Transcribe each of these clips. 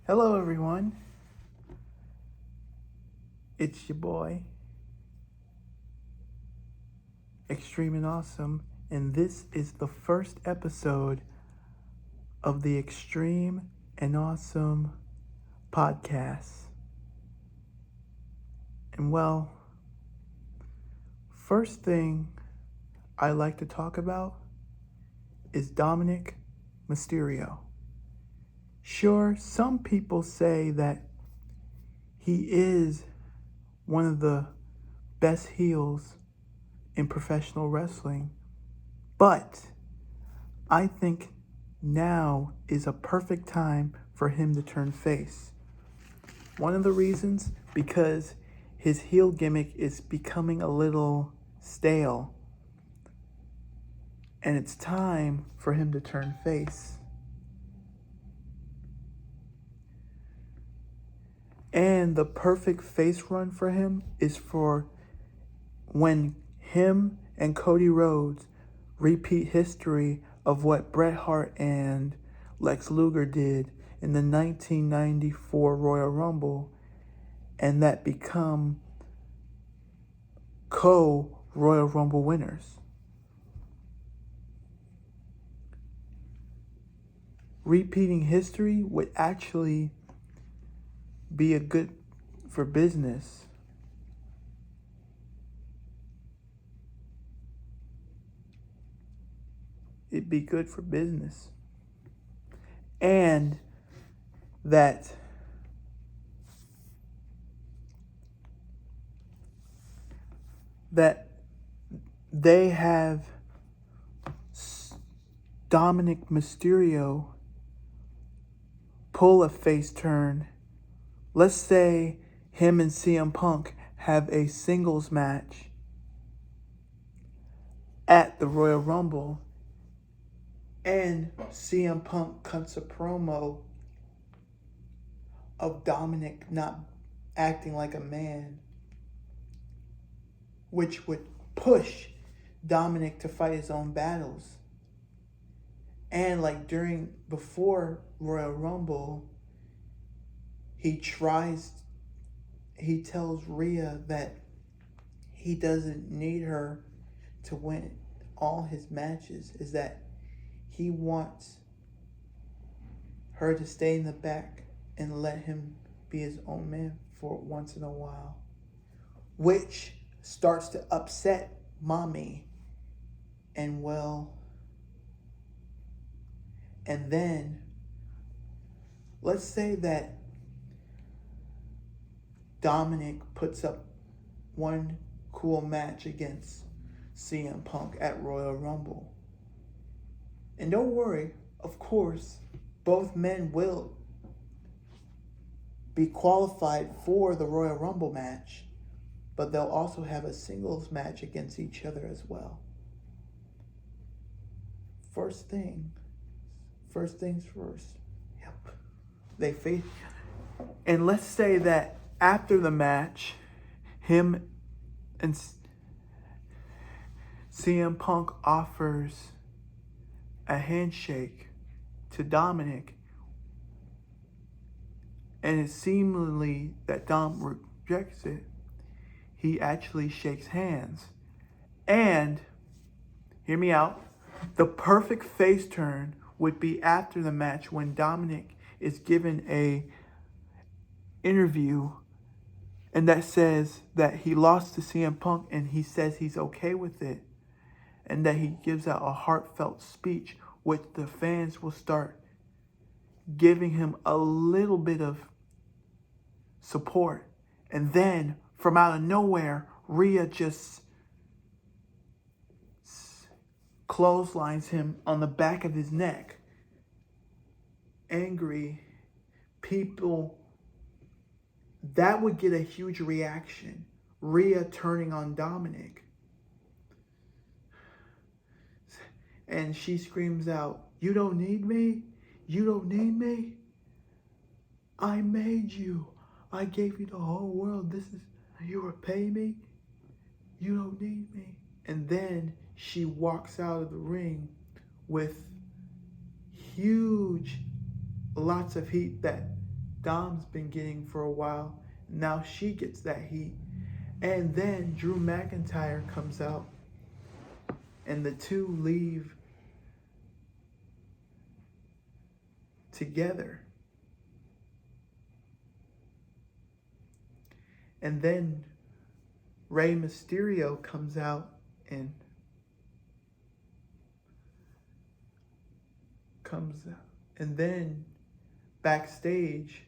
Hello, everyone. It's your boy, Xtreme and Awesome, and this is the first episode of the Xtreme and Awesome podcast. And well, first thing I like to talk about is Dominic Mysterio. Sure, some people say that he is one of the best heels in professional wrestling, but I think now is a perfect time for him to turn face. One of the reasons, because his heel gimmick is becoming a little stale, and it's time for him to turn face. And the perfect face run for him is for when him and Cody Rhodes repeat history of what Bret Hart and Lex Luger did in the 1994 Royal Rumble, and that become co-Royal Rumble winners. Repeating history would actually be a good for business. It'd be good for business. And that they have Dominic Mysterio pull a face turn. Let's say him and CM Punk have a singles match at the Royal Rumble, and CM Punk cuts a promo of Dominic not acting like a man, which would push Dominic to fight his own battles. And before Royal Rumble, he tells Rhea that he doesn't need her to win all his matches, is that he wants her to stay in the back and let him be his own man for once in a while, which starts to upset Mommy. And then let's say that Dominic puts up one cool match against CM Punk at Royal Rumble. And don't worry, of course, both men will be qualified for the Royal Rumble match, but they'll also have a singles match against each other as well. First things first. Yep. They face each other. And let's say that after the match, him and CM Punk offers a handshake to Dominic, and it's seemingly that Dom rejects it. He actually shakes hands. And, hear me out, the perfect face turn would be after the match when Dominic is given a interview and that says that he lost to CM Punk, and he says he's okay with it, and that he gives out a heartfelt speech, which the fans will start giving him a little bit of support. And then from out of nowhere, Rhea just clotheslines him on the back of his neck. Angry people, that would get a huge reaction. Rhea turning on Dominic. And she screams out, "You don't need me? You don't need me? I made you. I gave you the whole world. You were paying me? You don't need me." And then she walks out of the ring with lots of heat that Dom's been getting for a while. Now she gets that heat. And then Drew McIntyre comes out and the two leave together. And then Rey Mysterio comes out and then backstage,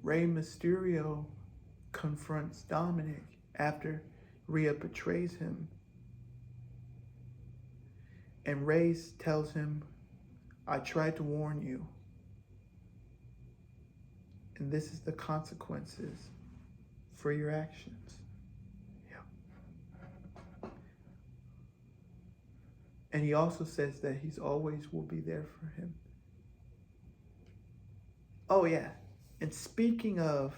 Rey Mysterio confronts Dominic after Rhea betrays him. And Rey tells him, I tried to warn you. And this is the consequences for your actions. Yeah. And he also says that he's always will be there for him. Oh yeah. And speaking of,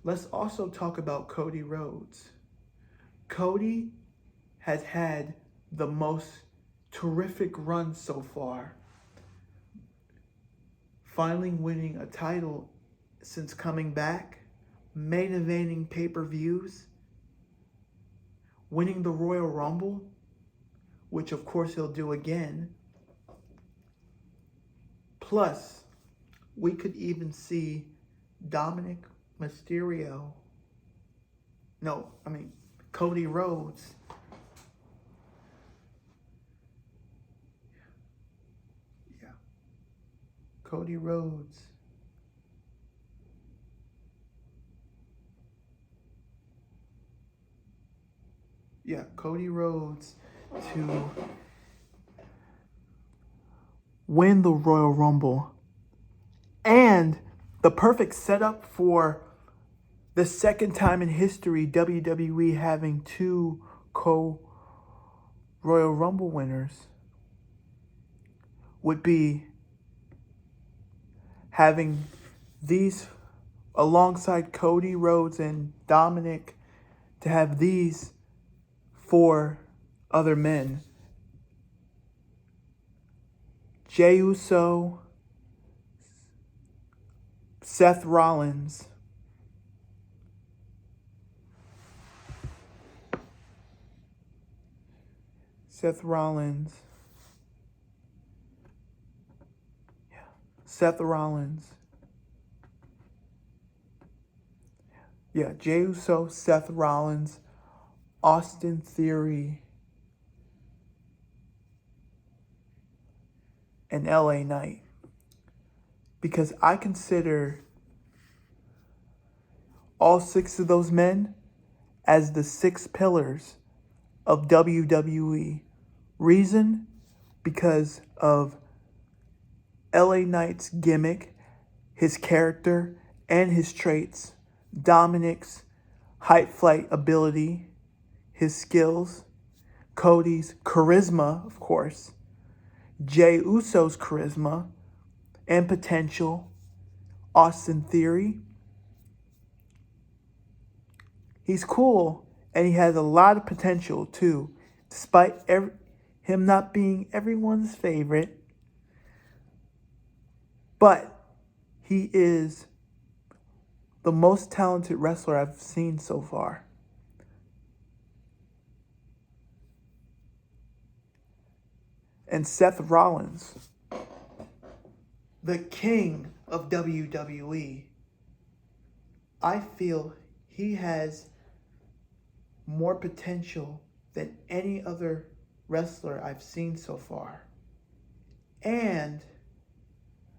let's also talk about Cody Rhodes. Cody has had the most terrific run so far. Finally winning a title since coming back, main eventing pay-per-views, winning the Royal Rumble, which of course he'll do again. Plus, we could even see Cody Rhodes Cody Rhodes Cody Rhodes to win the Royal Rumble. And the perfect setup for the second time in history WWE having two Royal Rumble winners would be having these alongside Cody Rhodes and Dominic, to have these four other men: Jey Uso, Seth Rollins, Seth Rollins, Jey Uso, Seth Rollins, Austin Theory, and LA Knight. Because I consider all six of those men as the six pillars of WWE. Reason? Because of LA Knight's gimmick, his character, and his traits. Dominic's height flight ability, his skills. Cody's charisma, of course. Jey Uso's charisma and potential. Austin Theory. He's cool and he has a lot of potential too, despite him not being everyone's favorite. But he is the most talented wrestler I've seen so far. And Seth Rollins, the king of WWE, I feel he has more potential than any other wrestler I've seen so far. And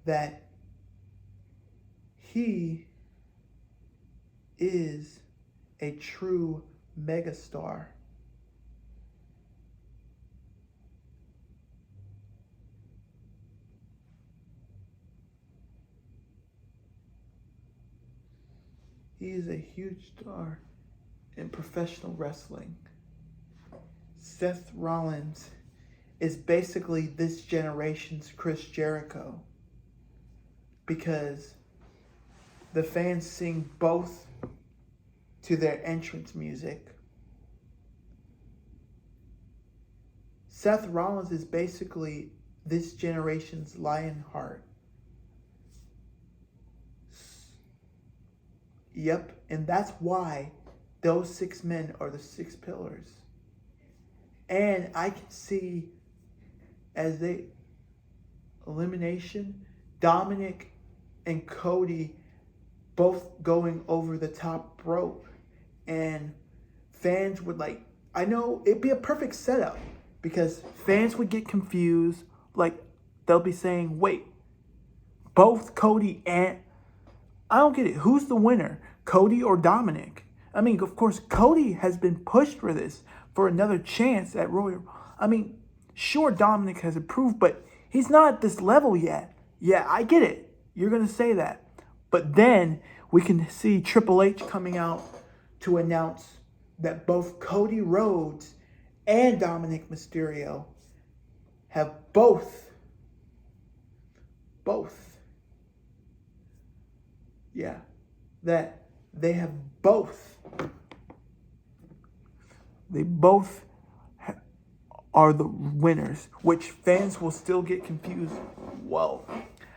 that he is a true megastar. He is a huge star in professional wrestling. Seth Rollins is basically this generation's Chris Jericho, because the fans sing both to their entrance music. Seth Rollins is basically this generation's Lionheart. Yep, and that's why those 6 men are the 6 pillars. And I can see as they elimination, Dominic and Cody both going over the top rope, and fans would like, I know it'd be a perfect setup because fans would get confused. Like, they'll be saying, wait, both Cody and, I don't get it. Who's the winner, Cody or Dominic? I mean, of course, Cody has been pushed for this, for another chance at Royal. I mean, sure, Dominic has improved, but he's not at this level yet. Yeah, I get it. You're going to say that. But then we can see Triple H coming out to announce that both Cody Rhodes and Dominic Mysterio have both, yeah, that they have both, they both are the winners, which fans will still get confused. Well,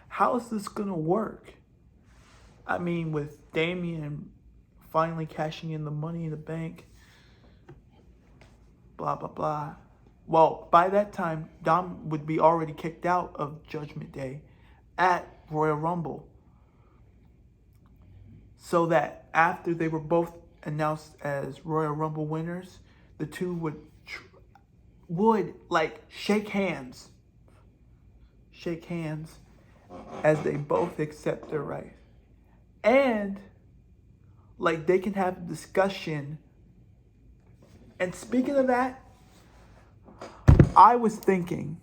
how is this going to work? I mean, with Damian finally cashing in the Money in the Bank, blah, blah, blah. Well, by that time, Dom would be already kicked out of Judgment Day at Royal Rumble. So that after they were both announced as Royal Rumble winners, the two would like shake hands as they both accept their right. And like they can have a discussion. And speaking of that, I was thinking,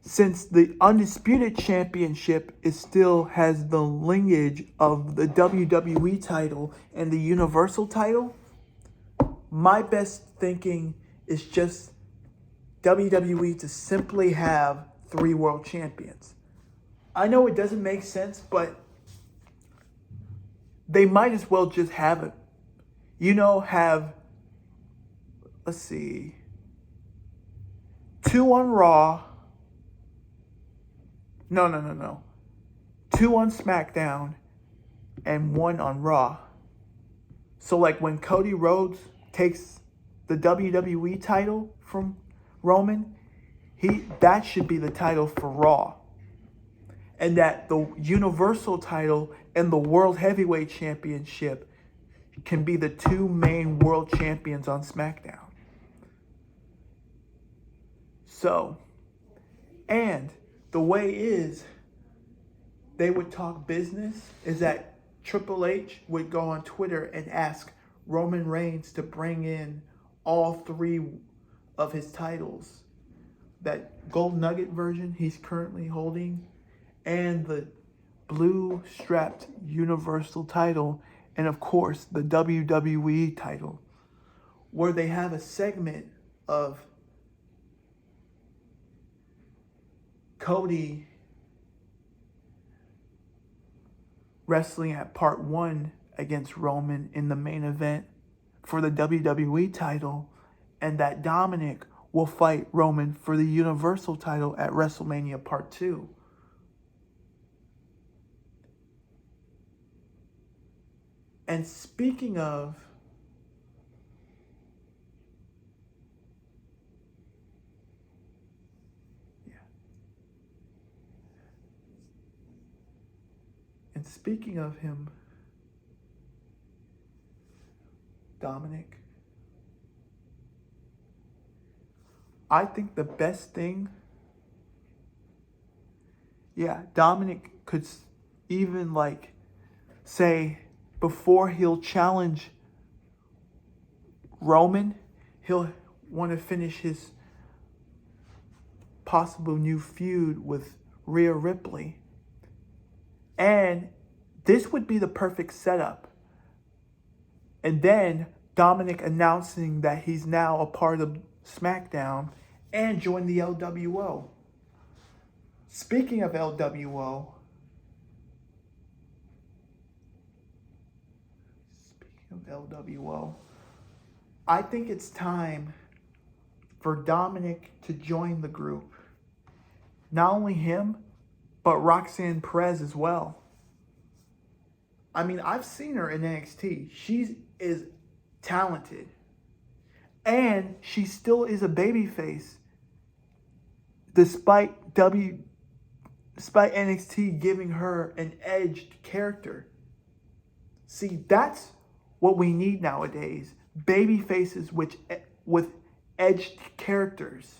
since the Undisputed Championship still has the lineage of the WWE title and the Universal title, my best thinking is just WWE to simply have 3 world champions. I know it doesn't make sense, but they might as well just have it. Have, let's see, 2 on Raw. No. 2 on SmackDown and 1 on Raw. So like when Cody Rhodes takes the WWE title from Roman, that should be the title for Raw. And that the Universal title and the World Heavyweight Championship can be the 2 main world champions on SmackDown. So, and the way is they would talk business is that Triple H would go on Twitter and ask Roman Reigns to bring in all 3 of his titles. That gold nugget version he's currently holding, and the blue strapped Universal title, and of course the WWE title, where they have a segment of Cody wrestling at Part 1 against Roman in the main event for the WWE title, and that Dominic will fight Roman for the Universal title at WrestleMania Part 2. And speaking of him, Dominic, I think the best thing, Dominic could even say before he'll challenge Roman, he'll want to finish his possible new feud with Rhea Ripley. And this would be the perfect setup. And then Dominic announcing that he's now a part of SmackDown and joined the LWO. Speaking of LWO, I think it's time for Dominic to join the group not only him, but Roxanne Perez as well. I mean, I've seen her in NXT. She is talented. And she still is a babyface despite NXT giving her an edged character. See, that's what we need nowadays. Baby faces with edged characters.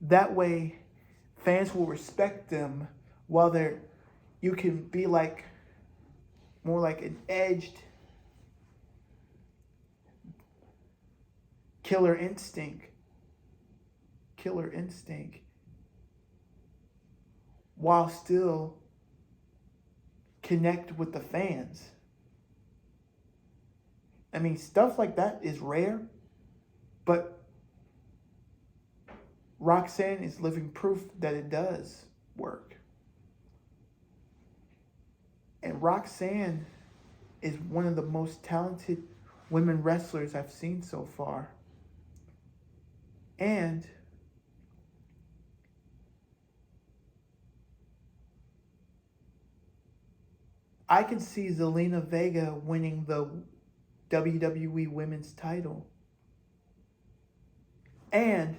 That way, fans will respect them while you can be like more like an edged killer instinct, while still connect with the fans. I mean, stuff like that is rare, but Roxanne is living proof that it does work. And Roxanne is one of the most talented women wrestlers I've seen so far. And I can see Zelina Vega winning the WWE Women's title. And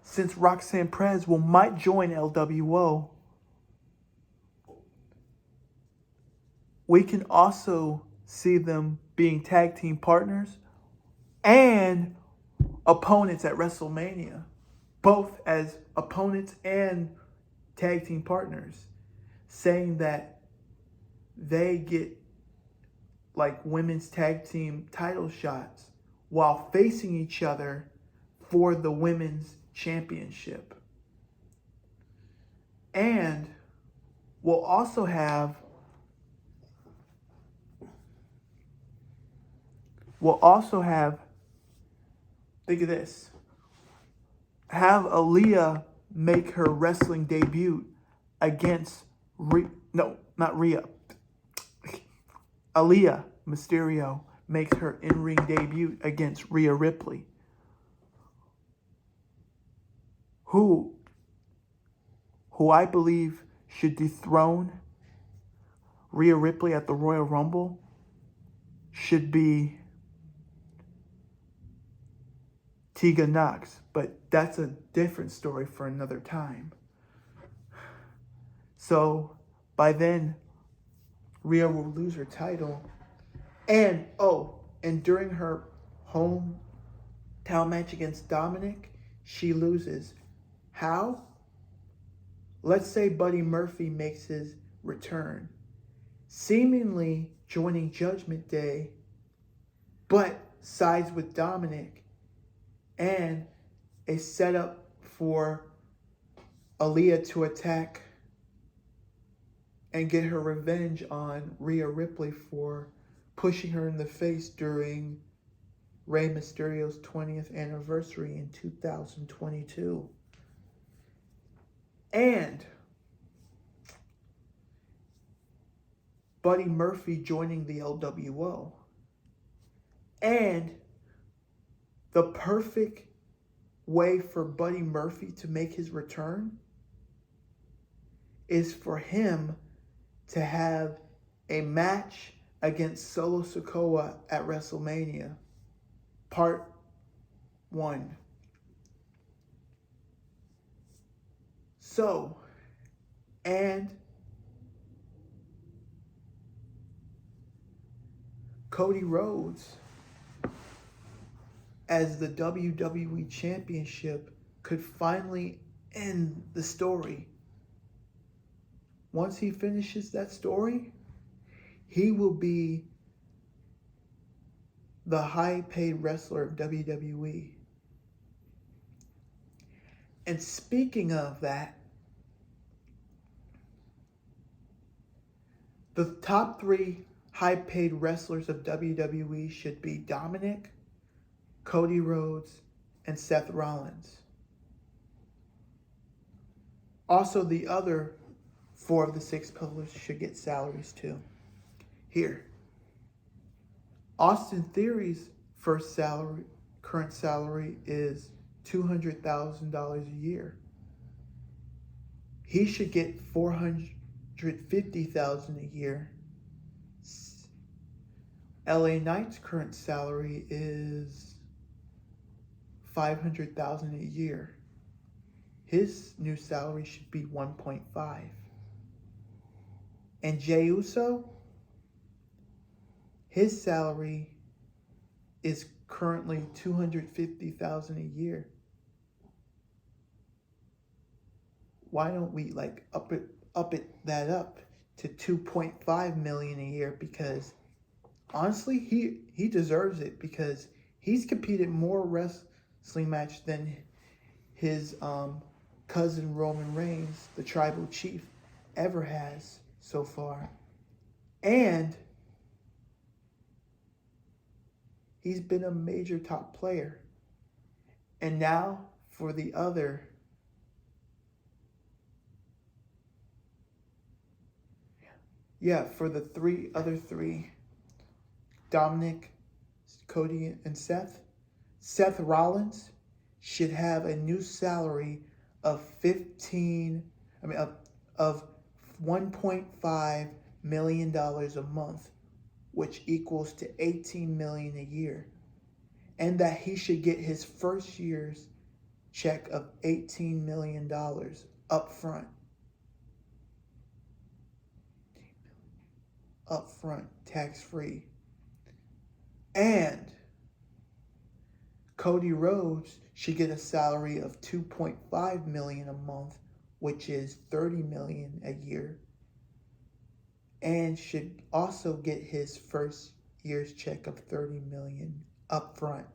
since Roxanne Perez might join LWO, we can also see them being tag team partners and opponents at WrestleMania, both as opponents and tag team partners, saying that they get like women's tag team title shots while facing each other for the women's championship. And we'll also have think of this. Have Aaliyah make her wrestling debut against Aaliyah Mysterio makes her in-ring debut against Rhea Ripley, who I believe should dethrone Rhea Ripley at the Royal Rumble should be Tegan Knox, but that's a different story for another time. So by then, Rhea will lose her title. And during her hometown match against Dominic, she loses. How? Let's say Buddy Murphy makes his return, seemingly joining Judgment Day, but sides with Dominic, and a setup for Aaliyah to attack and get her revenge on Rhea Ripley for pushing her in the face during Rey Mysterio's 20th anniversary in 2022. And Buddy Murphy joining the LWO. And the perfect way for Buddy Murphy to make his return is for him to have a match against Solo Sikoa at WrestleMania, Part 1. So, and Cody Rhodes as the WWE Championship could finally end the story. Once he finishes that story, he will be the high-paid wrestler of WWE. And speaking of that, the top 3 high-paid wrestlers of WWE should be Dominic, Cody Rhodes, and Seth Rollins. Also, the other 4 of the 6 pillars should get salaries too. Here, Austin Theory's current salary is $200,000 a year. he should get $450,000 a year. LA Knight's current salary is $500,000 a year. His new salary should be 1.5. And Jey Uso, his salary is currently $250,000 a year. Why don't we up that up to $2.5 million a year? Because honestly, he deserves it, because he's competed more wrestling match than his cousin Roman Reigns, the tribal chief, ever has so far. And he's been a major top player. And now for the other for the other three, Dominic, Cody, and Seth Rollins should have a new salary of $1.5 million a month, which equals to $18 million a year, and that he should get his first year's check of $18 million up front, tax-free. And Cody Rhodes should get a salary of $2.5 million a month, which is $30 million a year, and should also get his first year's check of $30 million up front.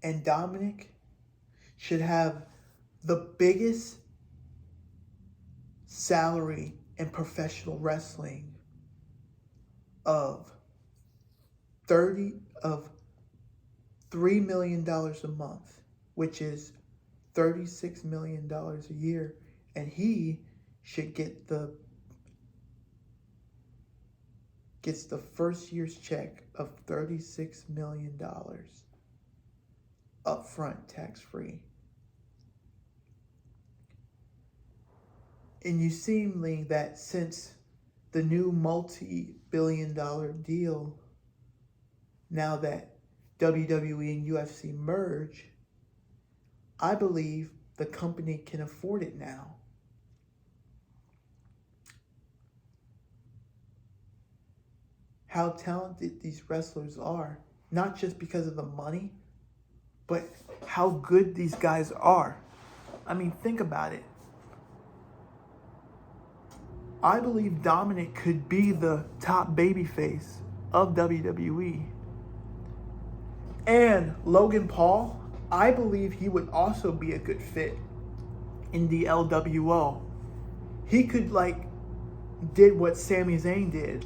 And Dominic should have the biggest salary in professional wrestling of $3 million a month, which is $36 million a year, and he should get the first year's check of $36 million upfront, tax-free. And you seemingly that since the new multi-billion-dollar deal, now that WWE and UFC merge, I believe the company can afford it now. How talented these wrestlers are, not just because of the money, but how good these guys are. I mean, think about it. I believe Dominic could be the top babyface of WWE. And Logan Paul, I believe he would also be a good fit in the LWO. He could did what Sami Zayn did.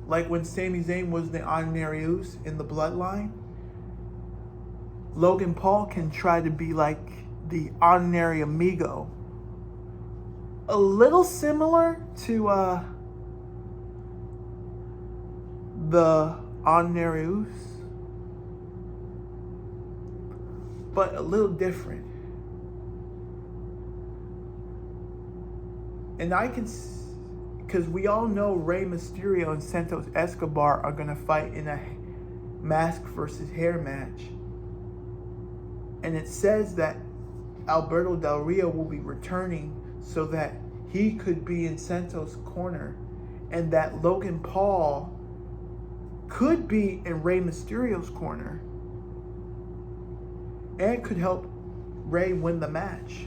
Like when Sami Zayn was the Honorary Uce in the Bloodline, Logan Paul can try to be like the Honorary Amigo. A little similar to the Honorary Uce, but a little different. And I can, because we all know Rey Mysterio and Santos Escobar are going to fight in a mask versus hair match. And it says that Alberto Del Rio will be returning so that he could be in Santos' corner, and that Logan Paul could be in Rey Mysterio's corner and could help Rey win the match.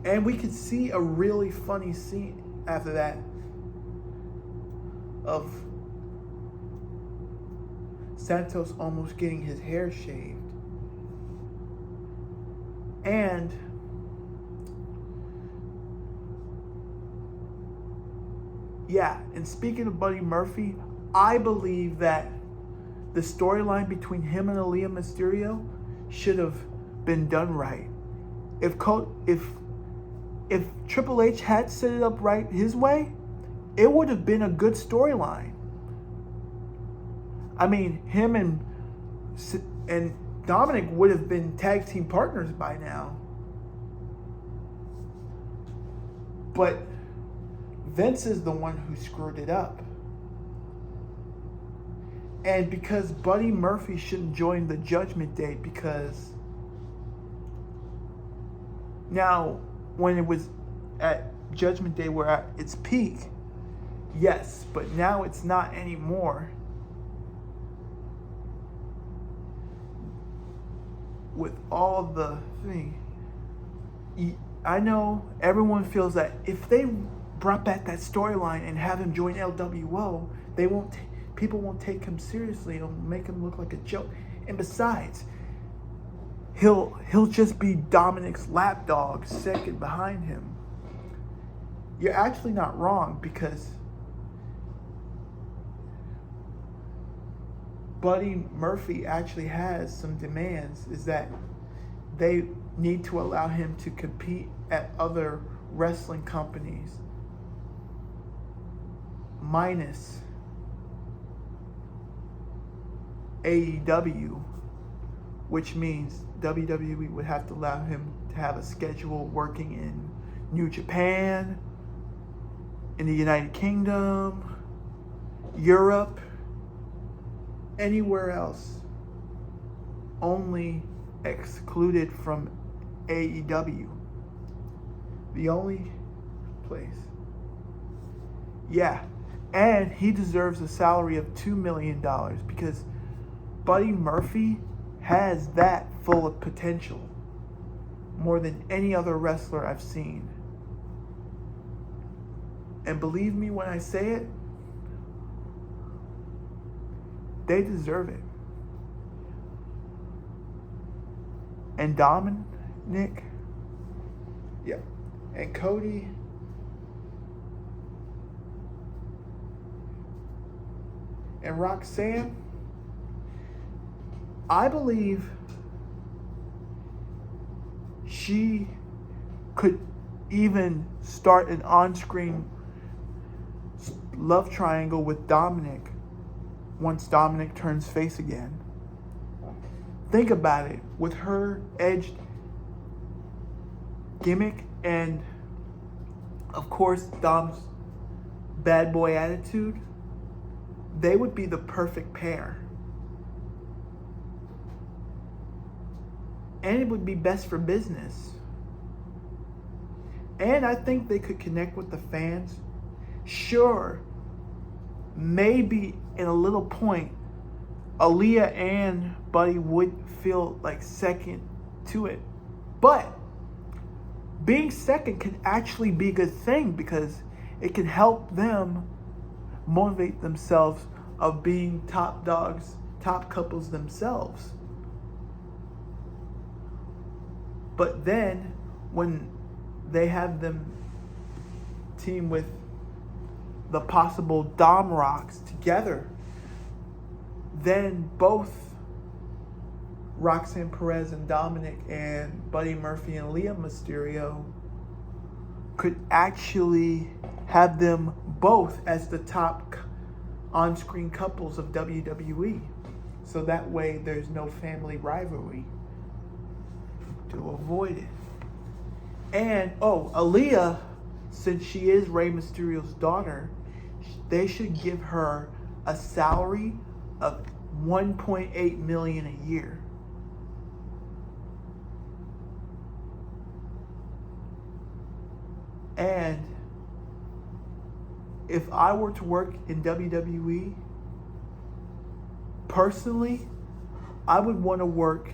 And we could see a really funny scene after that of Santos almost getting his hair shaved. And speaking of Buddy Murphy, I believe that the storyline between him and Aaliyah Mysterio should have been done right. If Triple H had set it up right his way, it would have been a good storyline. I mean, him and And Dominic would have been tag team partners by now. But Vince is the one who screwed it up. And because Buddy Murphy shouldn't join the Judgment Day, because now when it was at Judgment Day we're at its peak, yes, but now it's not anymore. With all the thing, I know everyone feels that if they brought back that storyline and have him join LWO, people won't take him seriously. It'll make him look like a joke. And besides, he'll just be Dominic's lapdog second behind him. You're actually not wrong, because Buddy Murphy actually has some demands, is that they need to allow him to compete at other wrestling companies, minus AEW, which means WWE would have to allow him to have a schedule working in New Japan, in the United Kingdom, Europe, anywhere else, only excluded from AEW. The only place. Yeah, and he deserves a salary of $2 million, because Buddy Murphy has that full of potential, more than any other wrestler I've seen. And believe me when I say it, they deserve it. And Dominic, yeah, and Cody, and Roxanne, I believe she could even start an on-screen love triangle with Dominic once Dominic turns face again. Think about it. With her edged gimmick and, of course, Dom's bad boy attitude, they would be the perfect pair. And it would be best for business. And I think they could connect with the fans. Sure, maybe in a little point, Aaliyah and Buddy would feel like second to it. But being second can actually be a good thing, because it can help them motivate themselves of being top dogs, top couples themselves. But then when they have them team with the possible Dom Rocks together, then both Roxanne Perez and Dominic and Buddy Murphy and Leah Mysterio could actually have them both as the top on-screen couples of WWE. So that way there's no family rivalry to avoid it. And, Aaliyah, since she is Rey Mysterio's daughter, they should give her a salary of $1.8 million a year. And if I were to work in WWE, personally, I would want to work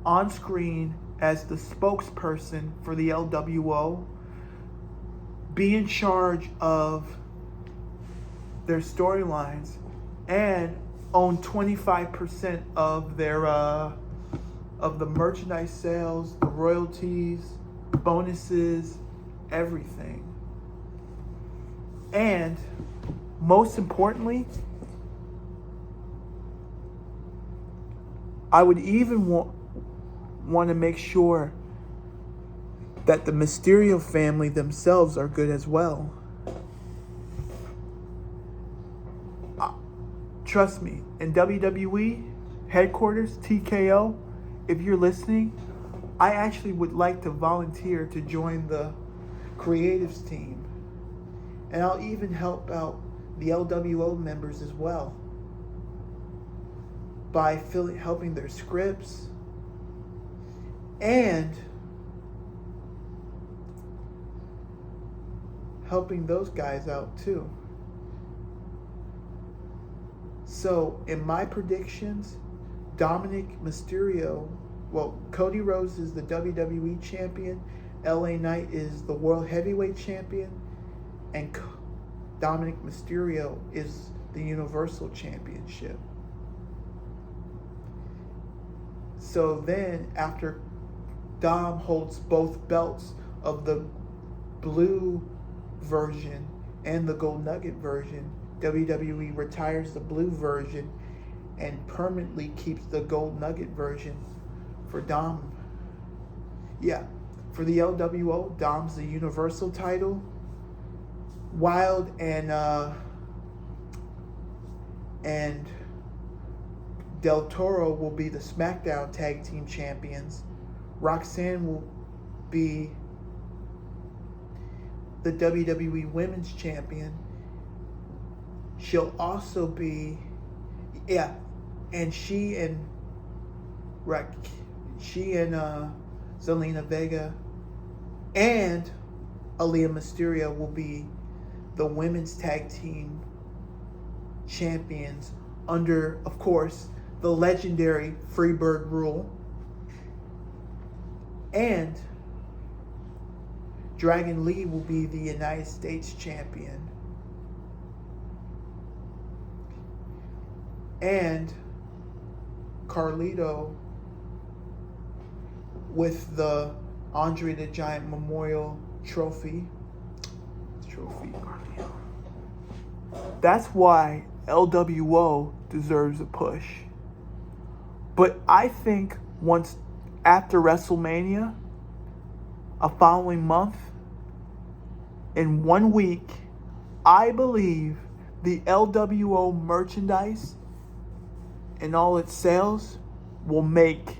on screen as the spokesperson for the LWO, be in charge of their storylines, and own 25% of their of the merchandise sales, the royalties, bonuses, everything. And most importantly, I would even want to make sure that the Mysterio family themselves are good as well. Trust me, in WWE, headquarters, TKO, if you're listening, I actually would like to volunteer to join the creatives team. And I'll even help out the LWO members as well by helping their scripts and helping those guys out too. So in my predictions, Dominic Mysterio, Cody Rhodes is the WWE champion, LA Knight is the World Heavyweight champion, and Dominic Mysterio is the Universal Championship. So then, after Dom holds both belts of the blue version and the gold nugget version, WWE retires the blue version and permanently keeps the gold nugget version for Dom. Yeah, for the LWO, Dom's the Universal title. Wild and Del Toro will be the SmackDown Tag Team Champions. Roxanne will be the WWE Women's Champion. She'll also be, and she and Zelina Vega and Aaliyah Mysterio will be the Women's Tag Team Champions under, of course, the legendary Freebird rule. And Dragon Lee will be the United States Champion. And Carlito with the Andre the Giant Memorial Trophy. Carlito. That's why LWO deserves a push. But I think once after WrestleMania, a following month, in 1 week, I believe the LWO merchandise and all its sales will make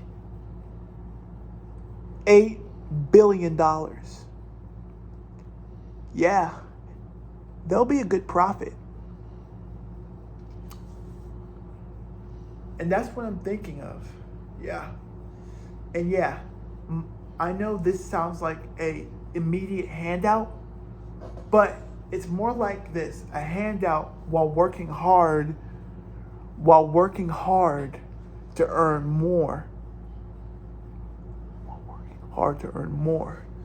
$8 billion. Yeah, there'll be a good profit. And that's what I'm thinking of. Yeah. And yeah, I know this sounds like a immediate handout, but it's more like this, a handout while working hard to earn more.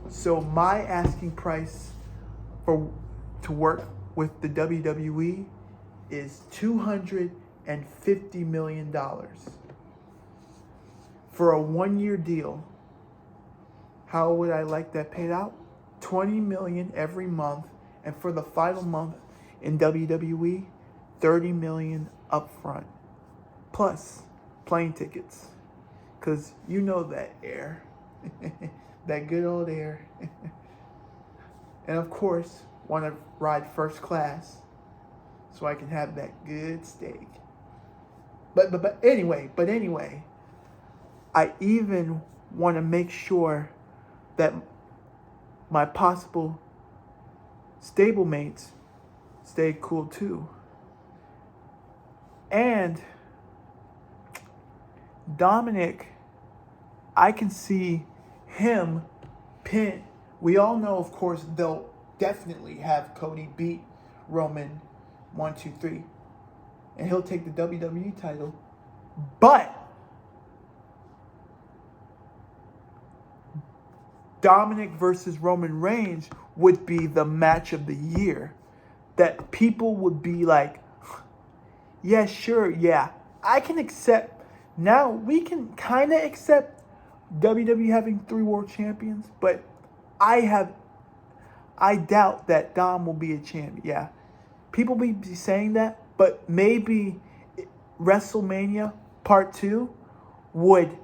So my asking price to work with the WWE is $250 million for a 1-year deal. How would I like that paid out? $20 million every month, and for the final month in WWE, $30 million upfront, plus plane tickets, cause you know that air, that good old air, and of course want to ride first class, so I can have that good steak. But anyway, I even want to make sure that my possible stablemates stay cool too. And Dominic, I can see him pin. We all know, of course, they'll definitely have Cody beat Roman 1, 2, 3. And he'll take the WWE title. But Dominic versus Roman Reigns would be the match of the year. That people would be like, yeah, sure, yeah. I can accept. Now we can kind of accept WWE having 3 world champions. But I doubt that Dom will be a champion. Yeah. People be saying that. But maybe WrestleMania Part 2 would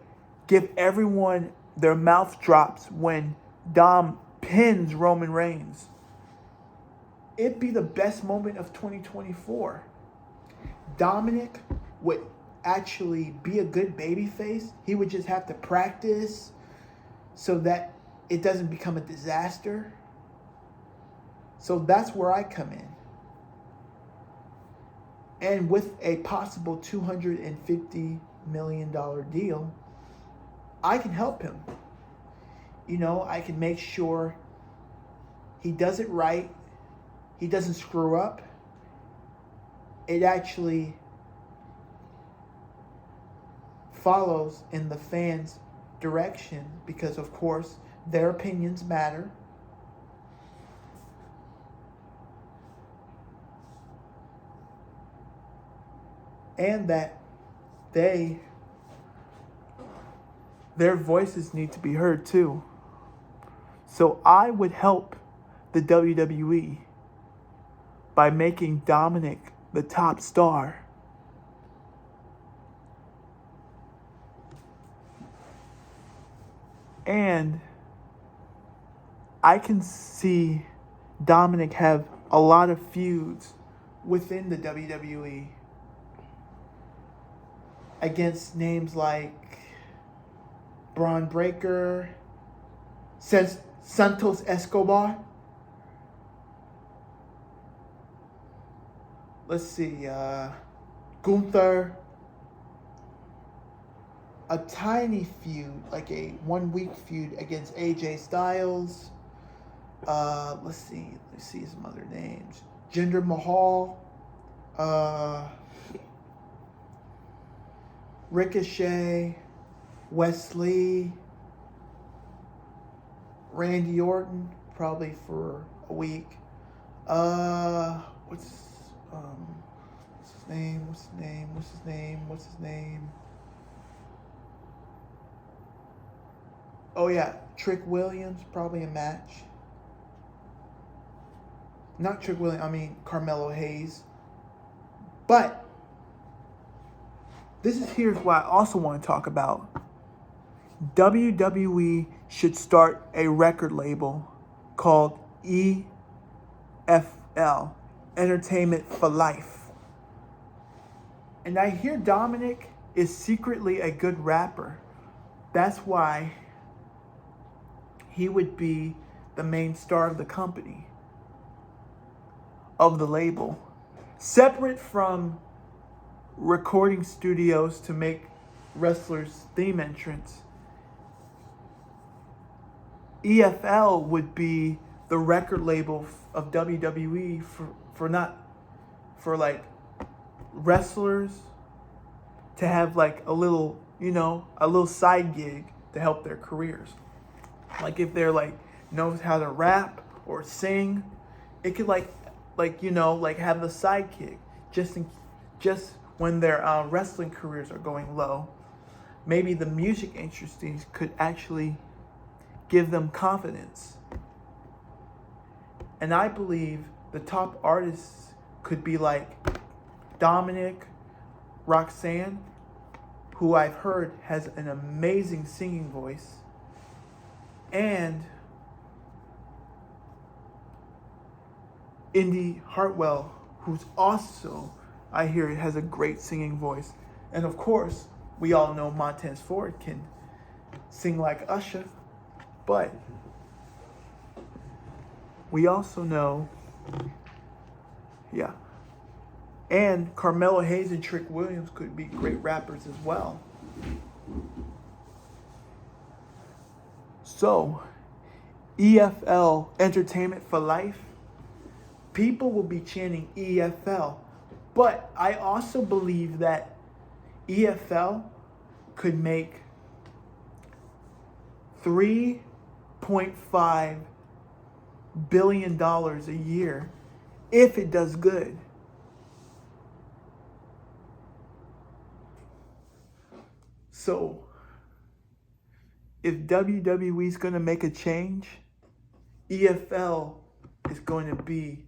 give everyone their mouth drops when Dom pins Roman Reigns. It'd be the best moment of 2024. Dominic would actually be a good babyface. He would just have to practice so that it doesn't become a disaster. So that's where I come in. And with a possible $250 million deal, I can help him. You know, I can make sure he does it right. He doesn't screw up. It actually follows in the fans' direction because, of course, their opinions matter. And that their voices need to be heard too. So I would help the WWE by making Dominic the top star. And I can see Dominic have a lot of feuds within the WWE against names like Braun Breaker, Santos Escobar. Let's see, Gunther. A tiny feud, like a 1 week feud against AJ Styles. Let's see some other names. Jinder Mahal. Ricochet. Wesley. Randy Orton, probably for a week. What's his name? Oh yeah, Trick Williams, probably a match. Not Trick Williams, I mean Carmelo Hayes. But here's what I also want to talk about. WWE should start a record label called EFL, Entertainment for Life. And I hear Dominic is secretly a good rapper. That's why he would be the main star of the company, of the label. Separate from recording studios to make wrestlers' theme entrance, EFL would be the record label of WWE for like wrestlers to have like a little side gig to help their careers. Like if they're like knows how to rap or sing, it could like have the sidekick just when their wrestling careers are going low. Maybe the music industry could actually give them confidence. And I believe the top artists could be like Dominic, Roxanne, who I've heard has an amazing singing voice, and Indy Hartwell, who's also, I hear, has a great singing voice. And of course, we all know Montez Ford can sing like Usher, but we also know, and Carmelo Hayes and Trick Williams could be great rappers as well. So, EFL, Entertainment for Life, people will be chanting EFL. But I also believe that EFL could make $3.5 billion a year if it does good. So, if WWE is going to make a change, EFL is going to be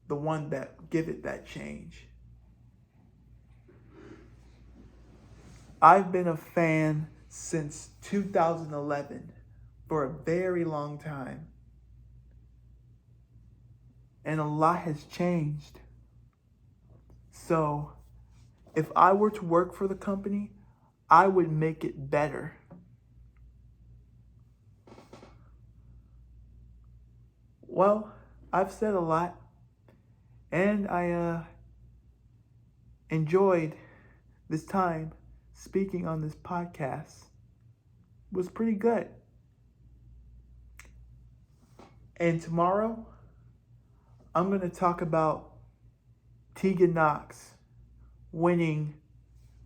the one that give it that change. I've been a fan since 2011 for a very long time. And a lot has changed. So, if I were to work for the company, I would make it better. Well, I've said a lot, and I enjoyed this time speaking on this podcast. It was pretty good. And tomorrow, I'm going to talk about Tegan Knox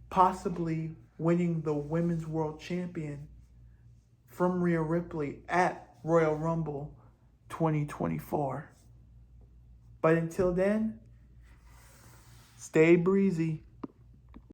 possibly winning the Women's World Champion from Rhea Ripley at Royal Rumble 2024. But until then, stay breezy.